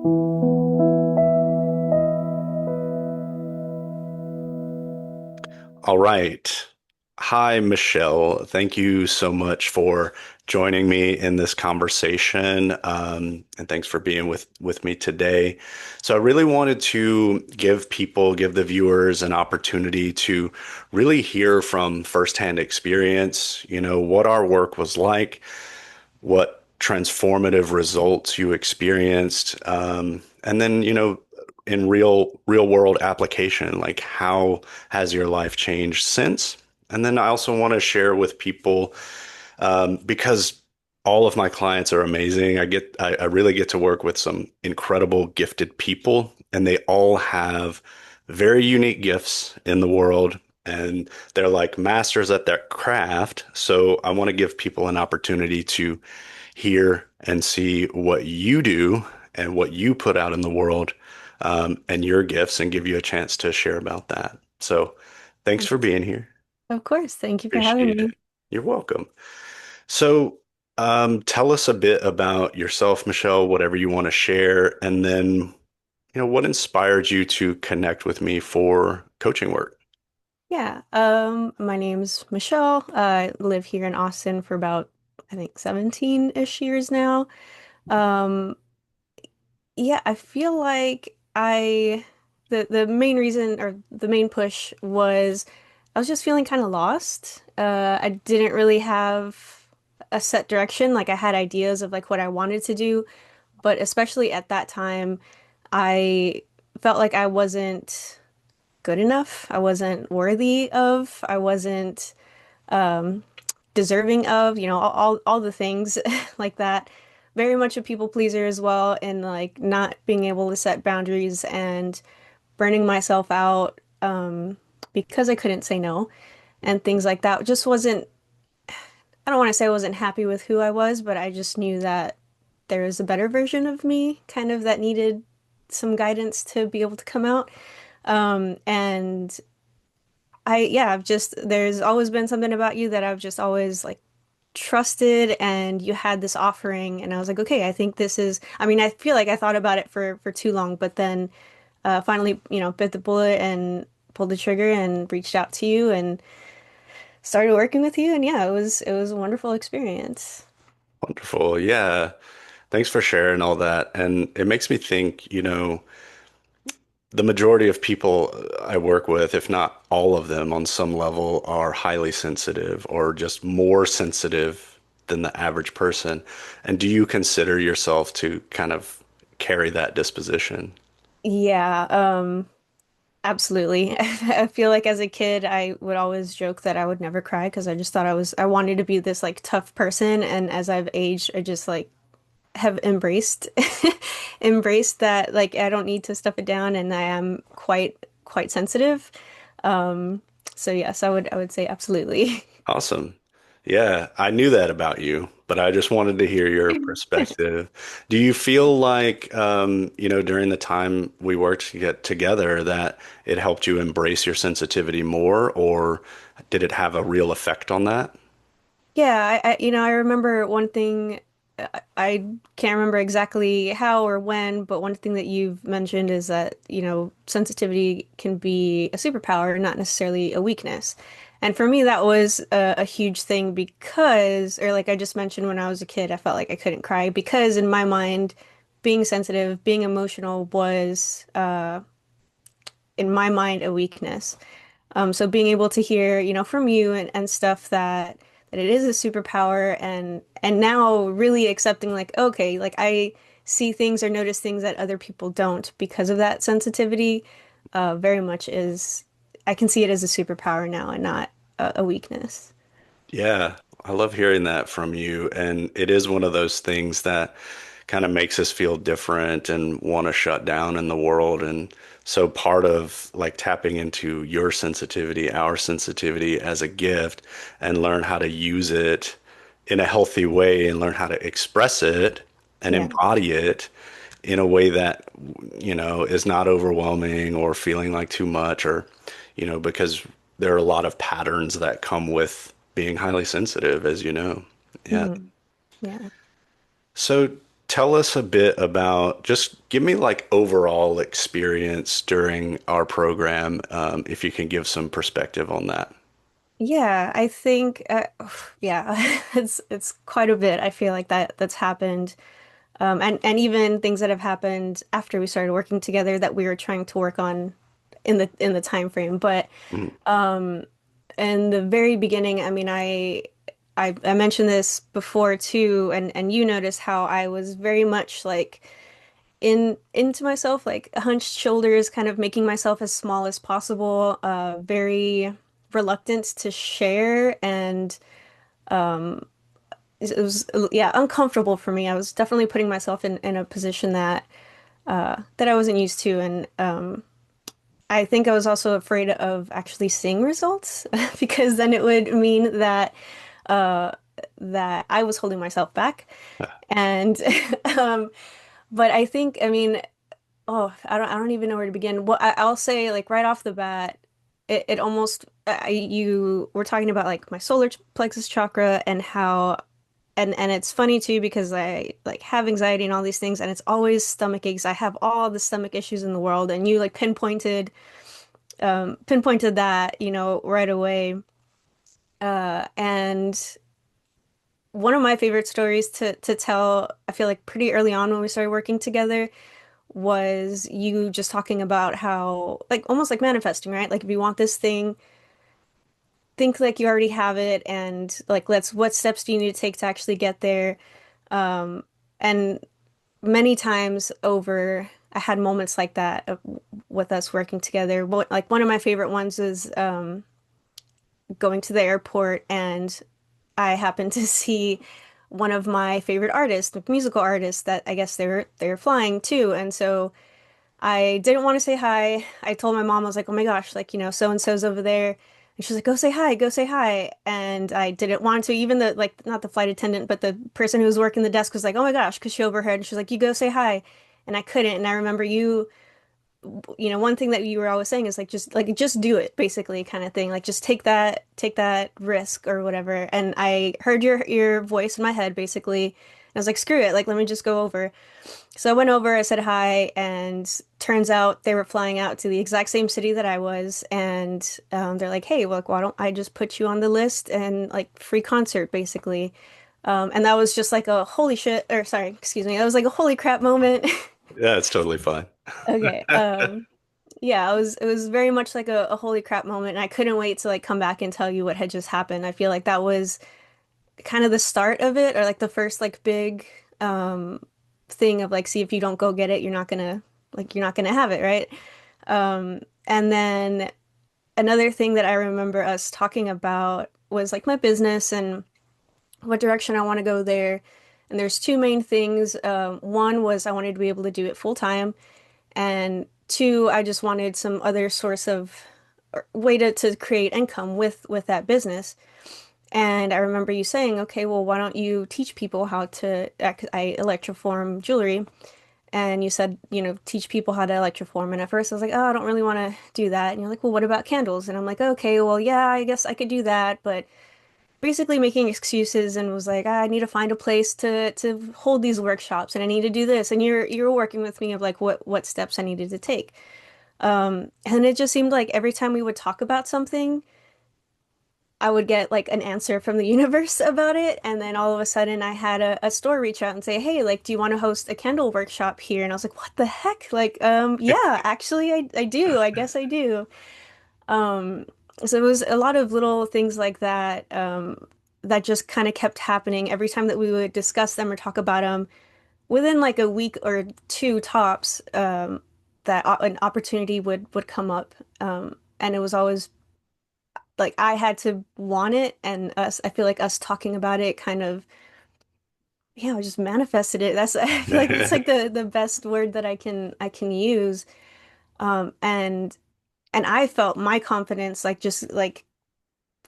All right. Hi, Michelle. Thank you so much for joining me in this conversation. And thanks for being with me today. So I really wanted to give the viewers an opportunity to really hear from firsthand experience, what our work was like, what transformative results you experienced, and then, in real world application, like how has your life changed since? And then I also want to share with people, because all of my clients are amazing. I really get to work with some incredible gifted people, and they all have very unique gifts in the world. And they're like masters at their craft. So I want to give people an opportunity to hear and see what you do and what you put out in the world, and your gifts, and give you a chance to share about that. So thanks for being here. Of course. Thank you for having Appreciate it. me. You're welcome. So, tell us a bit about yourself, Michelle, whatever you want to share, and then, what inspired you to connect with me for coaching work? Yeah. My name's Michelle. I live here in Austin for about, I think, 17-ish years now. Um, yeah, I feel like the main reason or the main push was I was just feeling kind of lost. I didn't really have a set direction. Like I had ideas of like what I wanted to do, but especially at that time, I felt like I wasn't good enough. I wasn't worthy of. I wasn't deserving of, all the things like that. Very much a people pleaser as well, and like not being able to set boundaries and burning myself out because I couldn't say no and things like that. Just wasn't, I don't want to say I wasn't happy with who I was, but I just knew that there was a better version of me kind of that needed some guidance to be able to come out. And I've just, there's always been something about you that I've just always like trusted, and you had this offering, and I was like, okay, I think this is, I mean, I feel like I thought about it for too long, but then finally, bit the bullet and pulled the trigger and reached out to you and started working with you. And yeah, it was a wonderful experience. Wonderful. Yeah. Thanks for sharing all that. And it makes me think, the majority of people I work with, if not all of them on some level, are highly sensitive or just more sensitive than the average person. And do you consider yourself to kind of carry that disposition? Yeah, absolutely. I feel like as a kid, I would always joke that I would never cry because I just thought I wanted to be this like tough person. And as I've aged, I just like have embraced embraced that like I don't need to stuff it down, and I am quite sensitive. Um, so yes, I would say absolutely. Awesome. Yeah, I knew that about you, but I just wanted to hear your perspective. Do you feel like, during the time we worked to get together, that it helped you embrace your sensitivity more, or did it have a real effect on that? Yeah, I remember one thing. I can't remember exactly how or when, but one thing that you've mentioned is that, sensitivity can be a superpower, not necessarily a weakness. And for me, that was a huge thing because, or like I just mentioned, when I was a kid, I felt like I couldn't cry because in my mind, being sensitive, being emotional was, in my mind, a weakness. So being able to hear, from you and stuff that it is a superpower, and now really accepting like, okay, like I see things or notice things that other people don't because of that sensitivity, very much is I can see it as a superpower now and not a weakness. Yeah, I love hearing that from you. And it is one of those things that kind of makes us feel different and want to shut down in the world. And so part of like tapping into your sensitivity, our sensitivity as a gift, and learn how to use it in a healthy way and learn how to express it and Yeah. embody it in a way that, is not overwhelming or feeling like too much, or, because there are a lot of patterns that come with being highly sensitive, as you know. Yeah. Mhm. Yeah. So tell us a bit about just give me like overall experience during our program, if you can give some perspective on that. Yeah, I think yeah, it's quite a bit. I feel like that's happened. And even things that have happened after we started working together that we were trying to work on in the time frame. But Mhm. in the very beginning, I mean, I mentioned this before too, and you noticed how I was very much like into myself, like hunched shoulders, kind of making myself as small as possible, very reluctant to share, and it was yeah, uncomfortable for me. I was definitely putting myself in a position that I wasn't used to, and I think I was also afraid of actually seeing results because then it would mean uh, that I was holding myself back. And um, but I think, I mean, oh, I don't even know where to begin. Well, I'll say like right off the bat, it almost you were talking about like my solar plexus chakra and how and it's funny too because I like have anxiety and all these things and it's always stomach aches. I have all the stomach issues in the world and you like pinpointed that, right away. And one of my favorite stories to tell, I feel like pretty early on when we started working together was you just talking about how like almost like manifesting, right? Like if you want this thing, think like you already have it and like let's what steps do you need to take to actually get there? And many times over I had moments like that with us working together. Like one of my favorite ones is going to the airport and I happened to see one of my favorite artists, like musical artists that I guess they're flying too. And so I didn't want to say hi. I told my mom, I was like, oh my gosh, like, so and so's over there. And she's like, go say hi, go say hi. And I didn't want to, even the, like, not the flight attendant, but the person who was working the desk was like, oh my gosh, because she overheard. And she's like, you go say hi. And I couldn't. And I remember one thing that you were always saying is like just do it basically kind of thing like just take that risk or whatever and I heard your voice in my head basically and I was like screw it like let me just go over so I went over I said hi and turns out they were flying out to the exact same city that I was and they're like hey look why don't I just put you on the list and like free concert basically and that was just like a holy shit or sorry excuse me that was like a holy crap moment. Yeah, it's totally fine. Okay. Yeah, it was very much like a holy crap moment, and I couldn't wait to like come back and tell you what had just happened. I feel like that was kind of the start of it, or like the first like big thing of like, see if you don't go get it, you're not gonna have it, right? And then another thing that I remember us talking about was like my business and what direction I want to go there. And there's two main things. One was I wanted to be able to do it full time. And two, I just wanted some other source of or way to create income with that business. And I remember you saying, okay, well, why don't you teach people how to, I electroform jewelry. And you said, teach people how to electroform. And at first I was like, oh, I don't really want to do that. And you're like, well, what about candles? And I'm like, okay, well, yeah, I guess I could do that. But basically making excuses and was like, I need to find a place to hold these workshops and I need to do this. And you're working with me of like what steps I needed to take. And it just seemed like every time we would talk about something, I would get like an answer from the universe about it. And then all of a sudden I had a store reach out and say, hey, like, do you want to host a candle workshop here? And I was like, what the heck? Like, yeah, actually I do. I guess I do. Um, so it was a lot of little things like that, that just kind of kept happening every time that we would discuss them or talk about them. Within like a week or two tops, that an opportunity would come up, and it was always like I had to want it, and I feel like us talking about it kind of, yeah, I just manifested it. I feel like that's like the best word that I can use, and I felt my confidence like just like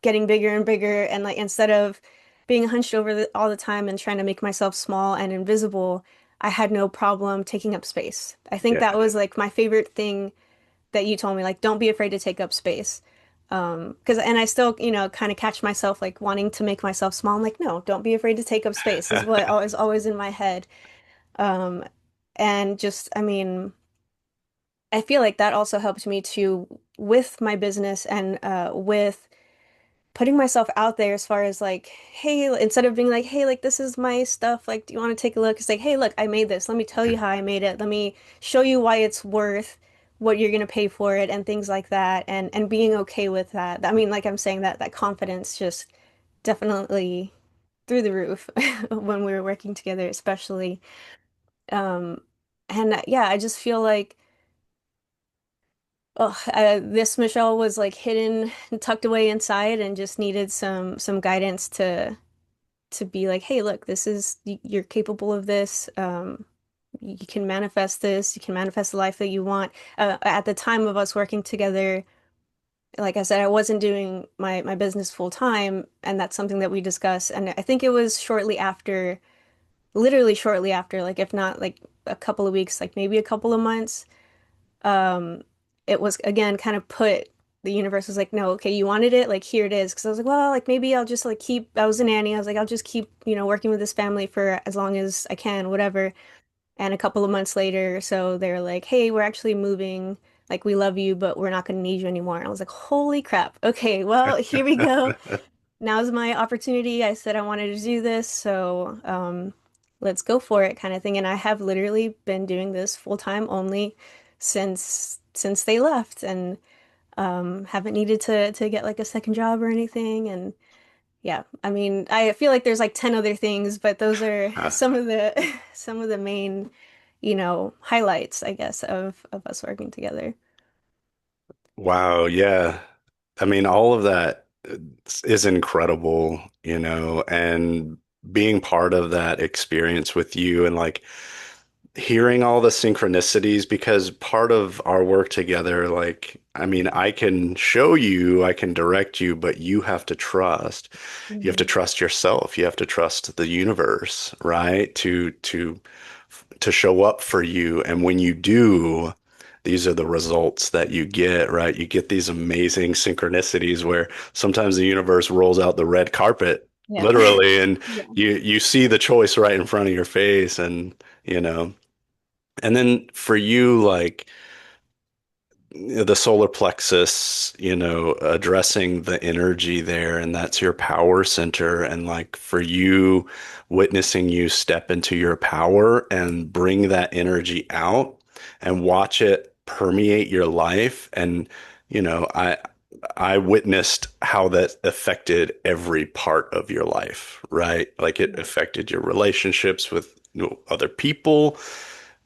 getting bigger and bigger and like instead of being hunched over all the time and trying to make myself small and invisible, I had no problem taking up space. I think Yeah. that was like my favorite thing that you told me, like don't be afraid to take up space. Because and I still, kind of catch myself like wanting to make myself small. I'm like, no, don't be afraid to take up space is what is always in my head. Um, and just, I mean, I feel like that also helped me to with my business and with putting myself out there as far as like, hey, instead of being like, hey, like this is my stuff, like, do you want to take a look? It's like, hey, look, I made this. Let me tell you how I made it. Let me show you why it's worth what you're gonna pay for it and things like that. And being okay with that. I mean, like I'm saying that confidence just definitely through the roof when we were working together, especially. Um, and yeah, I just feel like. Oh, this Michelle was like hidden and tucked away inside and just needed some guidance to be like, hey, look, this is you're capable of this. You can manifest this. You can manifest the life that you want. At the time of us working together, like I said, I wasn't doing my business full time, and that's something that we discussed. And I think it was shortly after, literally shortly after, like if not like a couple of weeks, like maybe a couple of months um it was again kind of put the universe was like no, okay, you wanted it, like here it is, because I was like, well, like maybe I'll just like keep, I was a nanny, I was like I'll just keep working with this family for as long as I can, whatever. And a couple of months later, so they're like, hey, we're actually moving, like we love you but we're not going to need you anymore. And I was like, holy crap, okay, well, here we go. Now's my opportunity. I said I wanted to do this, so let's go for it kind of thing. And I have literally been doing this full time only since they left, and haven't needed to get like a second job or anything. And yeah, I mean, I feel like there's like 10 other things, but those are some of the some of the main, highlights, I guess, of us working together. Wow, yeah. I mean, all of that is incredible, and being part of that experience with you and like hearing all the synchronicities because part of our work together, like, I mean, I can show you, I can direct you, but you have to trust. You have to Mhm. trust yourself. You have to trust the universe, right? To show up for you. And when you do, these are the results that you get, right? You get these amazing synchronicities where sometimes the universe rolls out the red carpet, Yeah. literally, and Yeah. you see the choice right in front of your face, and you know. And then for you, like the solar plexus, addressing the energy there, and that's your power center. And like for you, witnessing you step into your power and bring that energy out and watch it permeate your life. And, I witnessed how that affected every part of your life, right? Like it Yeah. affected your relationships with other people,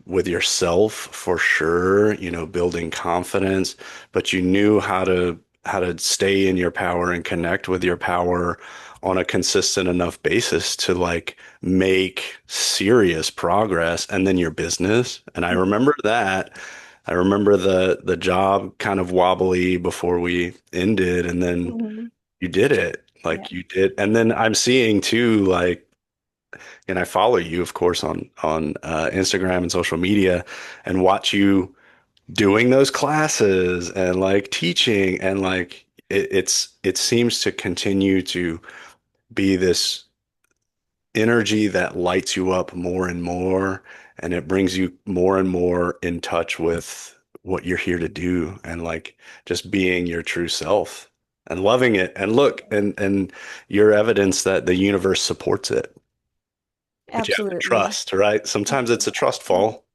with yourself for sure, building confidence, but you knew how to stay in your power and connect with your power on a consistent enough basis to like make serious progress and then your business. And I remember that. I remember the job kind of wobbly before we ended and then Mhm. you did it. Yeah. Like you did. And then I'm seeing too like and I follow you, of course, on Instagram and social media, and watch you doing those classes and like teaching, and like it seems to continue to be this energy that lights you up more and more, and it brings you more and more in touch with what you're here to do, and like just being your true self and loving it. And look, and you're evidence that the universe supports it. But you have to Absolutely. trust, right? Sometimes it's a trust fall,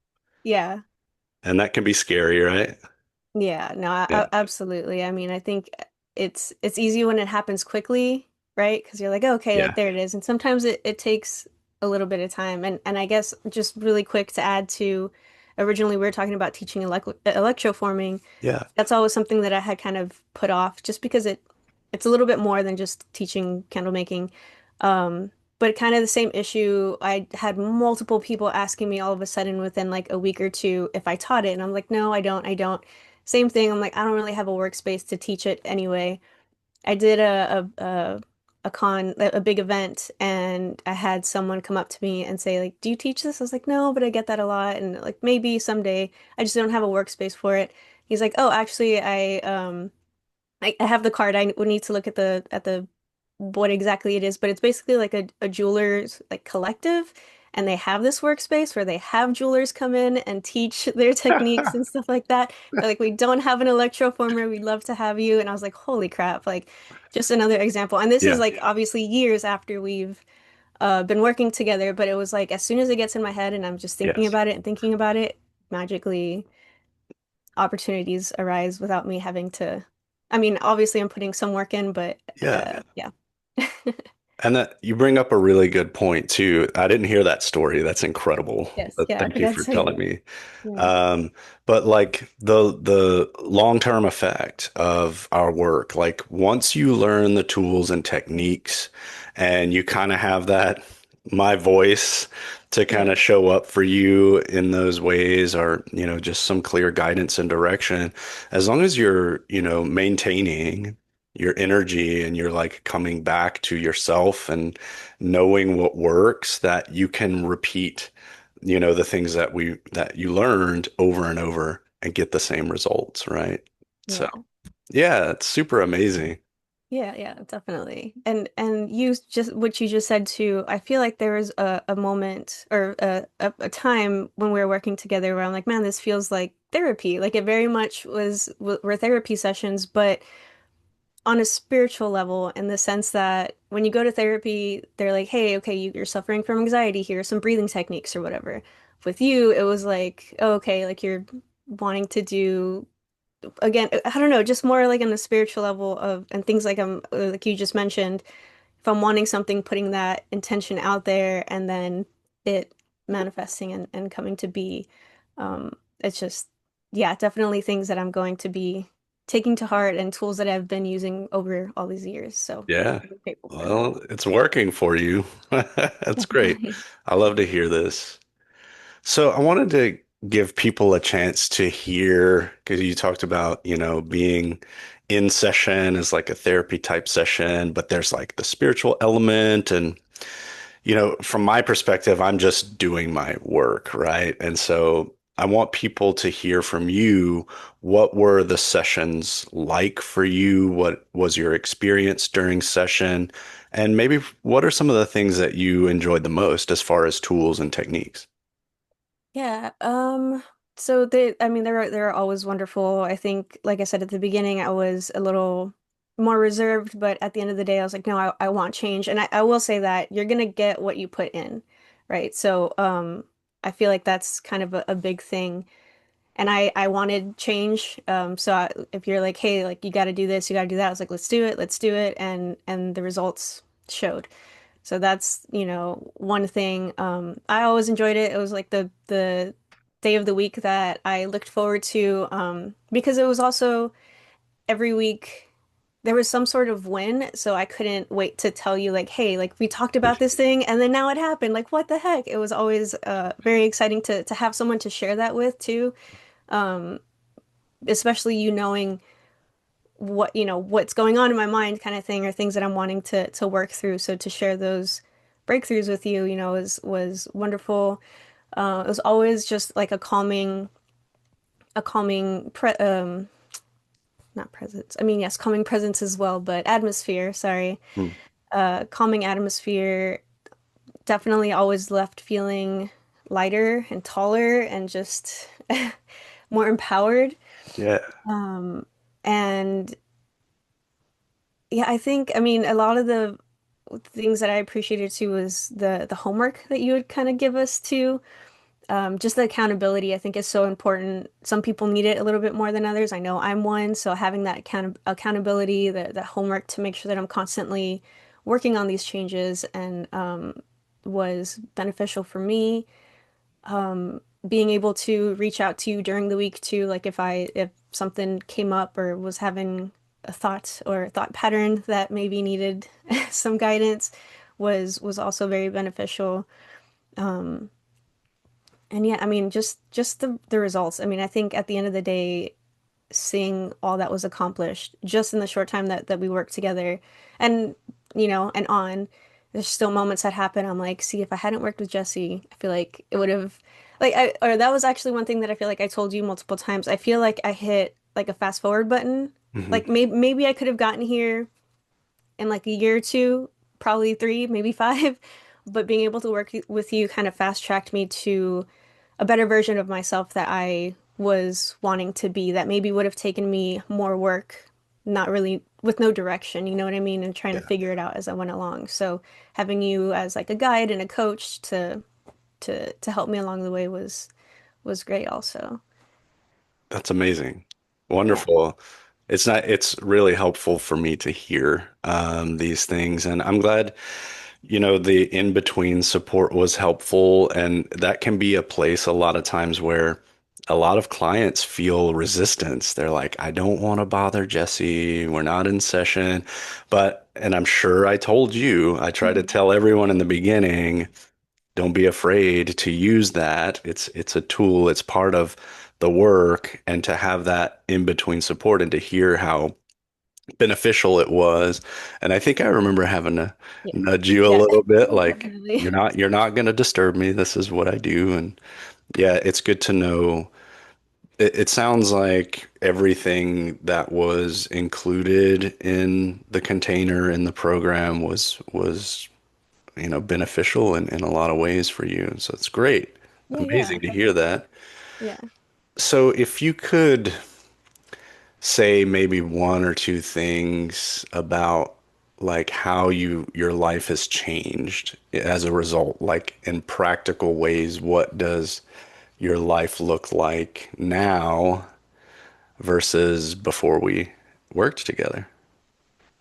Yeah. and that can be scary, right? Yeah, no, Yeah. absolutely. I mean, I think it's easy when it happens quickly, right? Because you're like, okay, like Yeah. there it is. And sometimes it takes a little bit of time. And I guess just really quick to add to, originally we were talking about teaching electroforming. Yeah. That's always something that I had kind of put off just because it's a little bit more than just teaching candle making. Um, but kind of the same issue. I had multiple people asking me all of a sudden within like a week or two if I taught it, and I'm like, no, I don't. Same thing. I'm like, I don't really have a workspace to teach it anyway. I did a big event, and I had someone come up to me and say, like, do you teach this? I was like, no, but I get that a lot, and like maybe someday. I just don't have a workspace for it. He's like, oh, actually, I have the card. I would need to look at the what exactly it is, but it's basically like a jeweler's like collective, and they have this workspace where they have jewelers come in and teach their techniques and stuff like that. They're like, we don't have an electroformer. We'd love to have you. And I was like, holy crap, like just another example. And this is Yeah. like obviously years after we've been working together, but it was like as soon as it gets in my head and I'm just thinking Yes. about it and thinking about it, magically opportunities arise without me having to. I mean, obviously I'm putting some work in, but Yeah. yeah. And that you bring up a really good point too. I didn't hear that story. That's incredible. Yes, yeah, I Thank you forgot for to tell telling you. me. Yeah. Um, but like the long-term effect of our work, like once you learn the tools and techniques and you kind of have that my voice to kind Yeah. of show up for you in those ways or, just some clear guidance and direction, as long as you're, maintaining your energy and you're like coming back to yourself and knowing what works, that you can repeat the things that you learned over and over and get the same results, right? So Yeah. yeah, it's super amazing. Yeah, yeah, definitely. And you just what you just said too, I feel like there was a moment or a time when we were working together where I'm like, man, this feels like therapy. Like it very much were therapy sessions, but on a spiritual level in the sense that when you go to therapy, they're like, hey, okay, you're suffering from anxiety, here are some breathing techniques or whatever. With you, it was like, oh, okay, like you're wanting to do again, I don't know, just more like on a spiritual level of and things like like you just mentioned, if I'm wanting something, putting that intention out there and then it manifesting and coming to be. It's just, yeah, definitely things that I'm going to be taking to heart and tools that I've been using over all these years. So Yeah. I'm grateful for that. Well, it's working for you. That's great. Definitely. I love to hear this. So I wanted to give people a chance to hear, because you talked about, being in session as like a therapy type session, but there's like the spiritual element. And, from my perspective, I'm just doing my work, right? And so I want people to hear from you. What were the sessions like for you? What was your experience during session? And maybe what are some of the things that you enjoyed the most as far as tools and techniques? Yeah, so I mean they're always wonderful. I think like I said at the beginning I was a little more reserved, but at the end of the day I was like, no, I want change. And I will say that you're gonna get what you put in, right? So I feel like that's kind of a big thing. And I wanted change. If you're like, hey, like you gotta do this, you gotta do that, I was like, let's do it, and the results showed. So that's, one thing. I always enjoyed it. It was like the day of the week that I looked forward to, because it was also every week there was some sort of win, so I couldn't wait to tell you like, hey, like we talked about this thing and then now it happened. Like what the heck? It was always very exciting to have someone to share that with too. Um, Especially you knowing what's going on in my mind kind of thing or things that I'm wanting to work through. So to share those breakthroughs with you, was wonderful. It was always just like a calming not presence. I mean, yes, calming presence as well, but atmosphere, sorry. Hmm. Calming atmosphere definitely always left feeling lighter and taller and just more empowered. Yeah. Um, and yeah, I think, I mean, a lot of the things that I appreciated too was the homework that you would kind of give us too. Just the accountability, I think, is so important. Some people need it a little bit more than others. I know I'm one, so having that accountability, the homework to make sure that I'm constantly working on these changes and was beneficial for me. Being able to reach out to you during the week too, like if something came up or was having a thought or a thought pattern that maybe needed some guidance was also very beneficial. Um, and yeah, I mean, just the results. I mean, I think at the end of the day, seeing all that was accomplished just in the short time that we worked together, and and on, there's still moments that happen. I'm like, see, if I hadn't worked with Jesse, I feel like it would have, like, or that was actually one thing that I feel like I told you multiple times. I feel like I hit like a fast forward button. Hmm. Like maybe I could have gotten here in like a year or two, probably three, maybe five. but being able to work with you kind of fast tracked me to a better version of myself that I was wanting to be, that maybe would have taken me more work, not really with no direction, you know what I mean, and trying to Yeah. figure it out as I went along. So having you as like a guide and a coach to help me along the way was great also. That's amazing. Yeah. Wonderful. It's really helpful for me to hear these things. And I'm glad, the in-between support was helpful. And that can be a place a lot of times where a lot of clients feel resistance. They're like, I don't want to bother Jesse. We're not in session. And I'm sure I told you, I try to Mhm. tell everyone in the beginning, don't be afraid to use that. It's a tool, it's part of the work, and to have that in between support and to hear how beneficial it was. And I think I remember having to Yeah. nudge you a Yeah. little bit, like Definitely. you're not going to disturb me. This is what I do. And yeah, it's good to know. It sounds like everything that was included in the container in the program was beneficial in a lot of ways for you. So it's great. Yeah, yeah, Amazing to hear definitely. that. Yeah. So if you could say maybe one or two things about like how your life has changed as a result, like in practical ways, what does your life look like now versus before we worked together?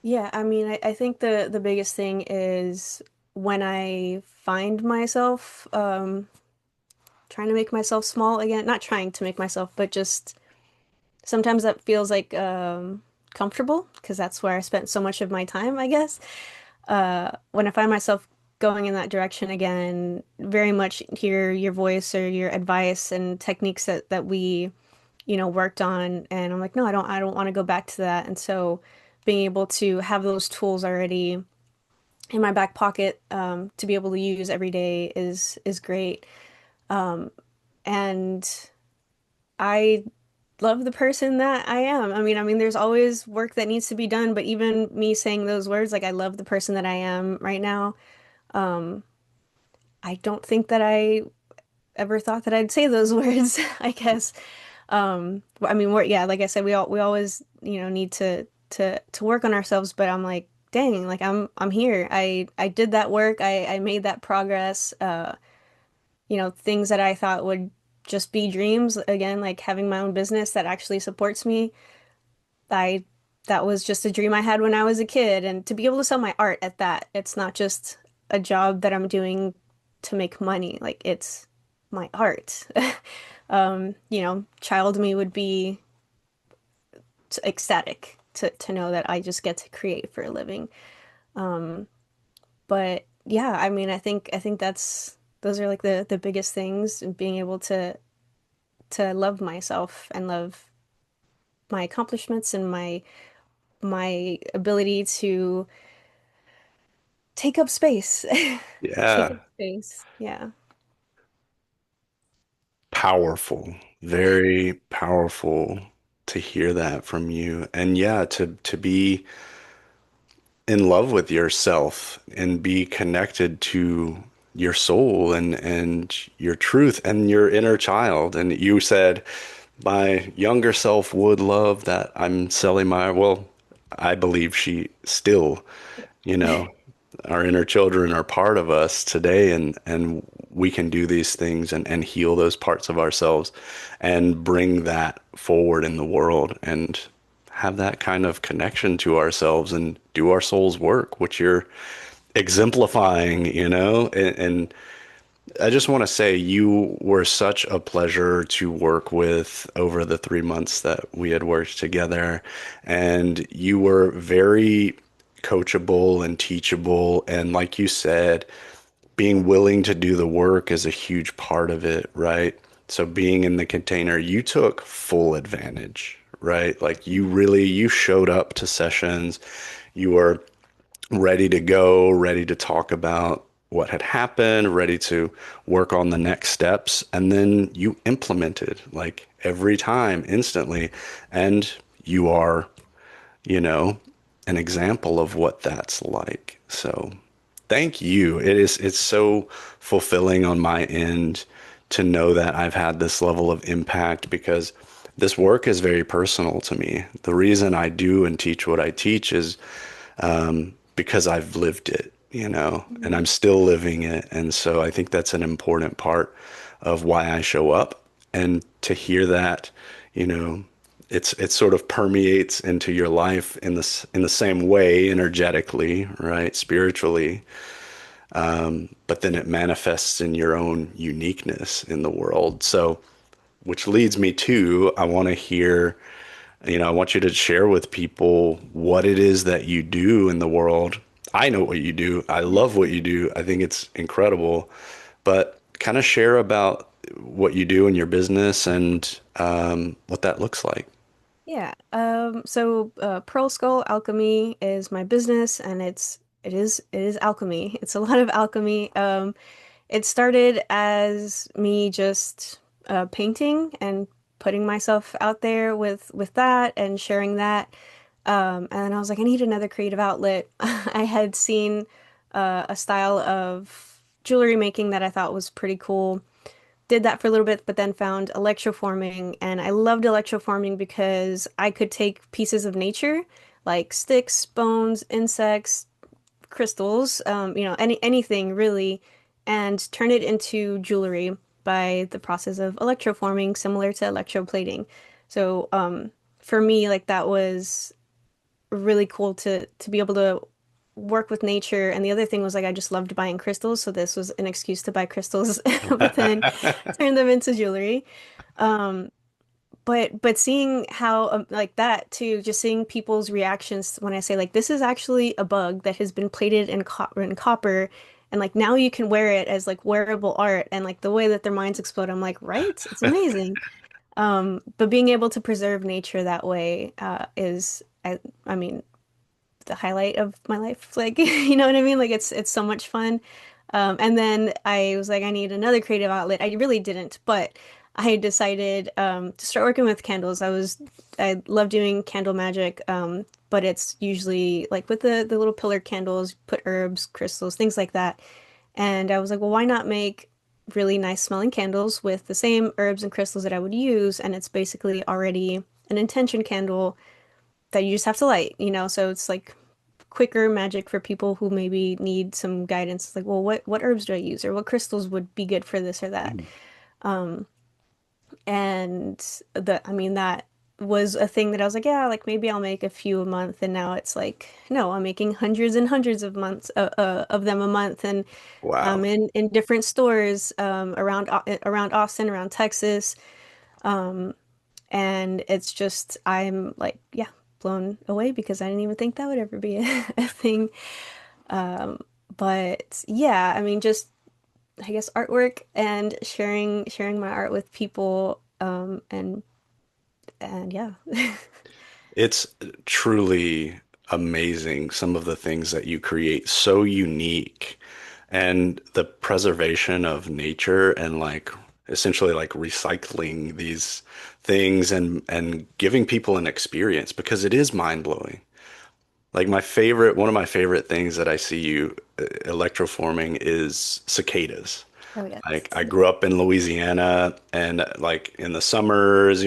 Yeah, I mean, I think the biggest thing is when I find myself trying to make myself small again, not trying to make myself, but just sometimes that feels like comfortable because that's where I spent so much of my time, I guess. When I find myself going in that direction again, very much hear your voice or your advice and techniques that we, worked on, and I'm like, no, I don't want to go back to that. And so being able to have those tools already in my back pocket to be able to use every day is great. And I love the person that I am. I mean, there's always work that needs to be done, but even me saying those words, like I love the person that I am right now. I don't think that I ever thought that I'd say those words, I guess. I mean, yeah, like I said, we always, need to work on ourselves, but I'm like, dang, like I'm here. I did that work. I made that progress. Things that I thought would just be dreams, again, like having my own business that actually supports me. I That was just a dream I had when I was a kid, and to be able to sell my art at that, it's not just a job that I'm doing to make money. Like it's my art. Child me would be ecstatic to know that I just get to create for a living. But yeah, I mean, I think that's those are like the biggest things, and being able to love myself and love my accomplishments and my ability to take up space. Take up Yeah, space. Yeah. powerful, very powerful to hear that from you. And yeah, to be in love with yourself and be connected to your soul and your truth and your inner child. And you said my younger self would love that I'm selling well, I believe she still, you know, our inner children are part of us today, and we can do these things and heal those parts of ourselves and bring that forward in the world and have that kind of connection to ourselves and do our soul's work, which you're exemplifying, and I just want to say you were such a pleasure to work with over the 3 months that we had worked together. And you were very coachable and teachable. And like you said, being willing to do the work is a huge part of it, right? So being in the container, you took full advantage, right? Like you showed up to sessions. You were ready to go, ready to talk about what had happened, ready to work on the next steps. And then you implemented like every time instantly. And you are, you know, an example of what that's like. So Thank you. It's so fulfilling on my end to know that I've had this level of impact because this work is very personal to me. The reason I do and teach what I teach is because I've lived it, and Mhm. I'm still living it. And so I think that's an important part of why I show up. And to hear that, you know, it sort of permeates into your life in the same way, energetically, right? Spiritually, but then it manifests in your own uniqueness in the world. So, which leads me to, I want to hear, I want you to share with people what it is that you do in the world. I know what you do. I love what you do. I think it's incredible, but kind of share about what you do in your business and what that looks like. Yeah. Pearl Skull Alchemy is my business, and it is alchemy. It's a lot of alchemy. It started as me just painting and putting myself out there with that and sharing that. And then I was like, I need another creative outlet. I had seen a style of jewelry making that I thought was pretty cool. Did that for a little bit, but then found electroforming, and I loved electroforming because I could take pieces of nature, like sticks, bones, insects, crystals, anything really, and turn it into jewelry by the process of electroforming, similar to electroplating. So, for me, like that was really cool to be able to work with nature. And the other thing was like I just loved buying crystals, so this was an excuse to buy crystals, but then turn them into jewelry. But seeing how like that too, just seeing people's reactions when I say like this is actually a bug that has been plated in copper, and like now you can wear it as like wearable art, and like the way that their minds explode, I'm like, right? It's amazing. But being able to preserve nature that way is I mean the highlight of my life. Like, you know what I mean? Like it's so much fun. And then I was like, I need another creative outlet. I really didn't, but I decided to start working with candles. I love doing candle magic, but it's usually like with the little pillar candles, put herbs, crystals, things like that. And I was like, well, why not make really nice smelling candles with the same herbs and crystals that I would use? And it's basically already an intention candle that you just have to light, So it's like quicker magic for people who maybe need some guidance. Like, well, what herbs do I use, or what crystals would be good for this or that? And I mean, that was a thing that I was like, yeah, like maybe I'll make a few a month. And now it's like, no, I'm making hundreds and hundreds of of them a month, and Wow. in different stores around Austin, around Texas. And it's just I'm like, yeah, blown away because I didn't even think that would ever be a thing. But yeah, I mean, just I guess artwork and sharing my art with people, and yeah. It's truly amazing, some of the things that you create, so unique. And the preservation of nature and like essentially like recycling these things and giving people an experience because it is mind-blowing. Like one of my favorite things that I see you electroforming is cicadas. Oh yes. Like I grew up in Louisiana and like in the summers,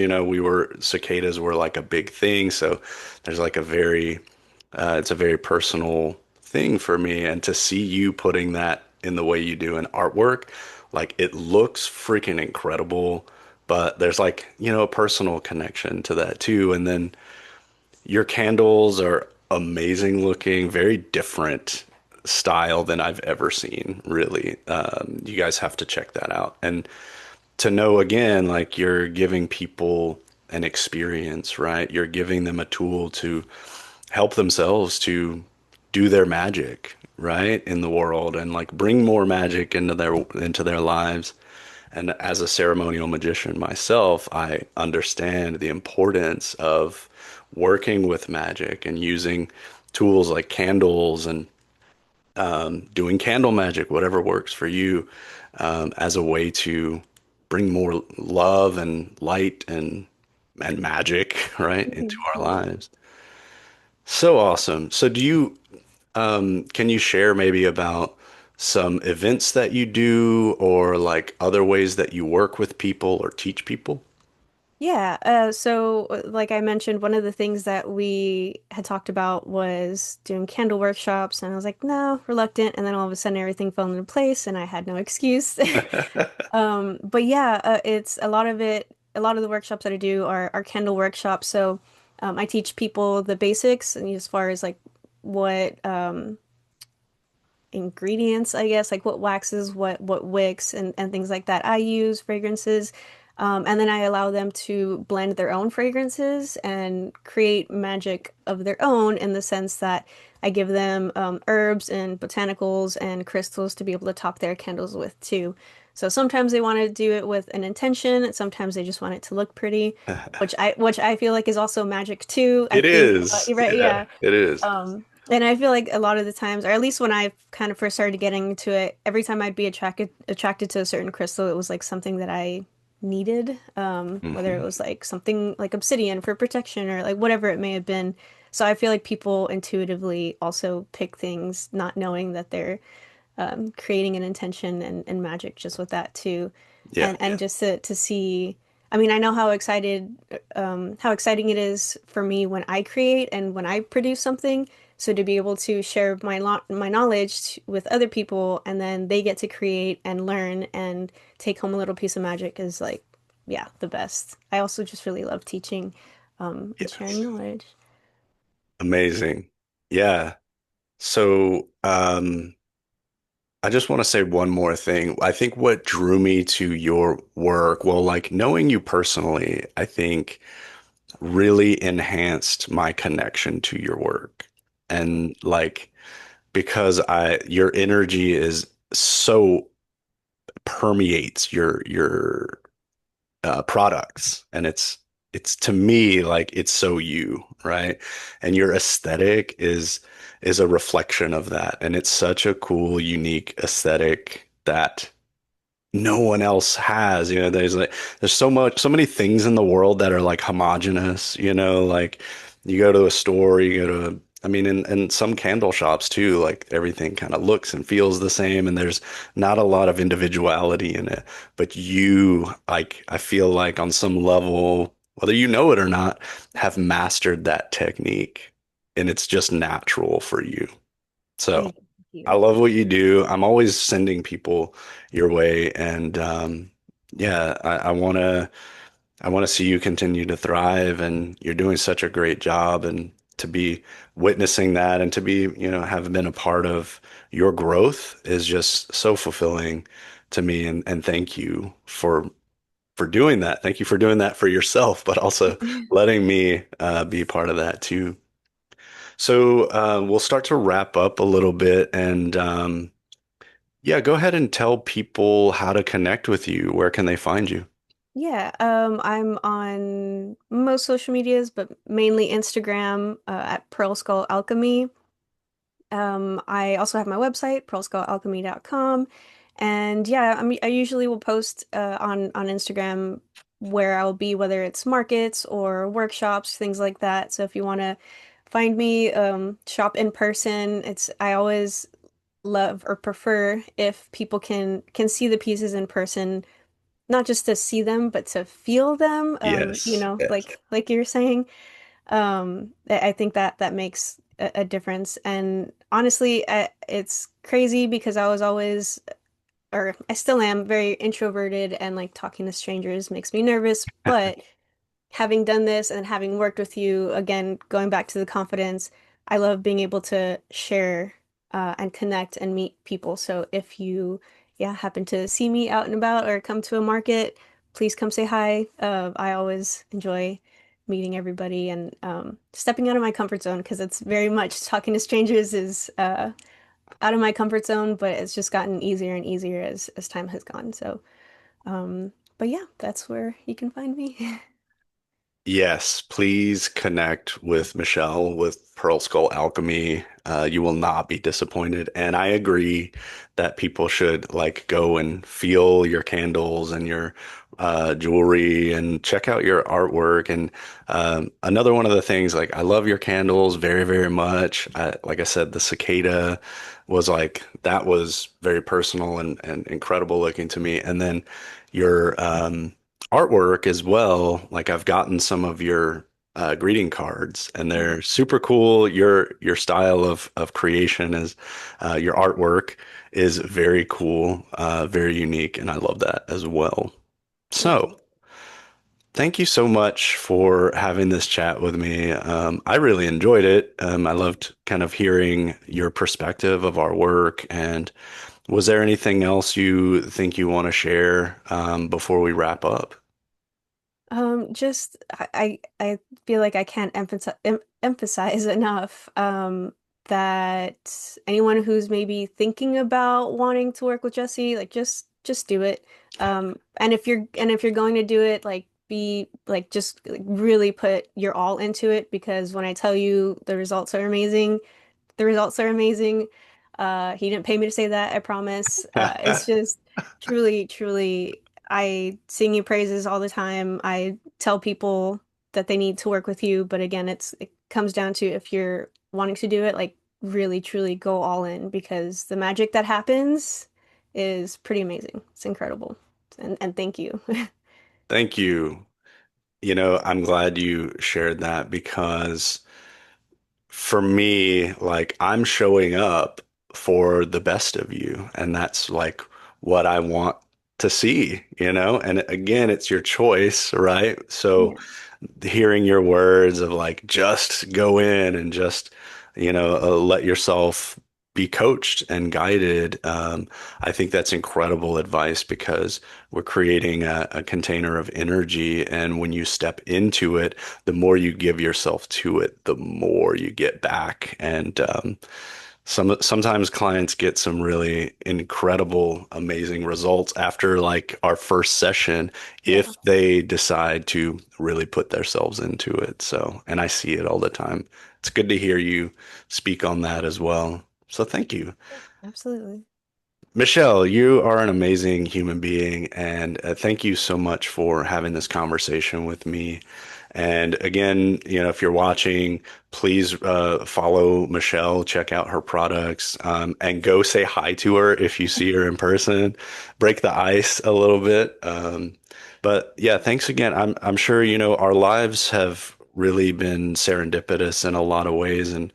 cicadas were like a big thing. So there's like it's a very personal thing for me. And to see you putting that in the way you do in artwork, like it looks freaking incredible, but there's like, a personal connection to that too. And then your candles are amazing looking, very different style than I've ever seen, really. You guys have to check that out. And to know again, like you're giving people an experience, right? You're giving them a tool to help themselves to do their magic, right, in the world and like bring more magic into their lives. And as a ceremonial magician myself, I understand the importance of working with magic and using tools like candles and doing candle magic, whatever works for you, as a way to bring more love and light and magic, right, into our Yeah. lives. So awesome. So Can you share maybe about some events that you do or like other ways that you work with people or teach people? Yeah, like I mentioned, one of the things that we had talked about was doing candle workshops, and I was like, no, reluctant, and then all of a sudden everything fell into place, and I had no excuse. But yeah, it's a lot of it. A lot of the workshops that I do are candle workshops, so I teach people the basics, and as far as like what ingredients, I guess, like what waxes, what wicks and things like that I use, fragrances. And then I allow them to blend their own fragrances and create magic of their own in the sense that I give them herbs and botanicals and crystals to be able to top their candles with too. So sometimes they want to do it with an intention, and sometimes they just want it to look pretty, which I feel like is also magic too. I It think, is. right, Yeah, yeah. it is. And I feel like a lot of the times, or at least when I kind of first started getting into it, every time I'd be attracted to a certain crystal, it was like something that I needed. Whether it Hmm. was like something like obsidian for protection or like whatever it may have been. So I feel like people intuitively also pick things not knowing that they're creating an intention and magic just with that too. Yeah. And just to see, I mean, I know how exciting it is for me when I create and when I produce something. So to be able to share my knowledge with other people and then they get to create and learn and take home a little piece of magic is like, yeah, the best. I also just really love teaching, and sharing Yes. knowledge. Amazing. Yeah. So, I just want to say one more thing. I think what drew me to your work, well, like knowing you personally, I think really enhanced my connection to your work. And like, because your energy is so permeates your products, and it's to me like it's so you, right? And your aesthetic is a reflection of that, and it's such a cool, unique aesthetic that no one else has. There's so many things in the world that are like homogenous, like you go to a store, I mean, in some candle shops too, like everything kind of looks and feels the same, and there's not a lot of individuality in it. But you, like, I feel like on some level, whether you know it or not, have mastered that technique, and it's just natural for you. So. Thank I you. love what you do. I'm always sending people your way, and yeah, I want to see you continue to thrive, and you're doing such a great job, and to be witnessing that, and to be, have been a part of your growth is just so fulfilling to me, and thank you for doing that. Thank you for doing that for yourself, but also letting me be part of that too. So we'll start to wrap up a little bit, and yeah, go ahead and tell people how to connect with you. Where can they find you? Yeah, I'm on most social medias, but mainly Instagram, at Pearl Skull Alchemy. I also have my website, pearlskullalchemy.com. And yeah, I usually will post on Instagram where I'll be, whether it's markets or workshops, things like that. So if you want to find me, shop in person, I always love or prefer if people can see the pieces in person, not just to see them, but to feel them. Yes. Yes. Like you're saying. I think that that makes a difference. And honestly, it's crazy because I was always, or I still am, very introverted, and like talking to strangers makes me nervous. But having done this and having worked with you, again, going back to the confidence, I love being able to share and connect and meet people. So if you, yeah, happen to see me out and about or come to a market, please come say hi. I always enjoy meeting everybody and stepping out of my comfort zone because it's very much talking to strangers is out of my comfort zone, but it's just gotten easier and easier as time has gone. So, but yeah, that's where you can find me. Yes, please connect with Michelle with Pearl Skull Alchemy. You will not be disappointed. And I agree that people should like go and feel your candles and your jewelry and check out your artwork. And another one of the things, like I love your candles very, very much. Like I said, the cicada was like that was very personal and incredible looking to me. And then your artwork as well. Like I've gotten some of your greeting cards, and they're super cool. Your style of creation is your artwork is very cool, very unique, and I love that as well. Thank So, you. thank you so much for having this chat with me. I really enjoyed it. I loved kind of hearing your perspective of our work. And was there anything else you think you want to share before we wrap up? Just I feel like I can't emphasize enough that anyone who's maybe thinking about wanting to work with Jesse, like just do it. And if you're going to do it, like be like just like, really put your all into it because when I tell you the results are amazing, the results are amazing. He didn't pay me to say that, I promise. It's just truly, truly, I sing you praises all the time. I tell people that they need to work with you, but again, it comes down to if you're wanting to do it, like really, truly go all in because the magic that happens is pretty amazing. It's incredible. And thank you. Thank you. I'm glad you shared that because for me, like I'm showing up for the best of you, and that's like what I want to see. And again, it's your choice, right? So Yeah. hearing your words of like just go in and just let yourself be coached and guided. I think that's incredible advice because we're creating a container of energy, and when you step into it, the more you give yourself to it, the more you get back. And sometimes clients get some really incredible, amazing results after like our first session Yeah. if they decide to really put themselves into it. So, and I see it all the time. It's good to hear you speak on that as well. So thank you. Yeah, absolutely. Michelle, you are an amazing human being, and thank you so much for having this conversation with me. And again, if you're watching, please follow Michelle, check out her products, and go say hi to her if you see her in person. Break the ice a little bit. But yeah, thanks again. I'm sure our lives have really been serendipitous in a lot of ways, and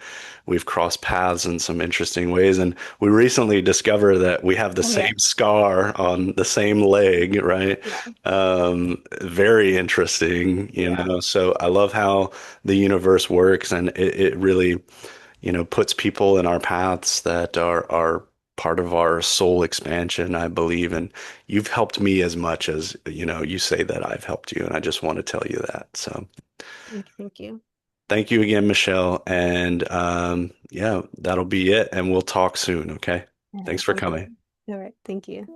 we've crossed paths in some interesting ways. And we recently discovered that we have the Oh yeah. same scar on the same leg, right? Yeah. Very interesting, Yeah. So I love how the universe works, and it really, puts people in our paths that are part of our soul expansion, I believe. And you've helped me as much as, you say that I've helped you, and I just want to tell you that. So Thank you. Thank you. thank you again, Michelle. And yeah, that'll be it. And we'll talk soon. Okay. All right, Thanks for sounds good. coming. All right, thank you.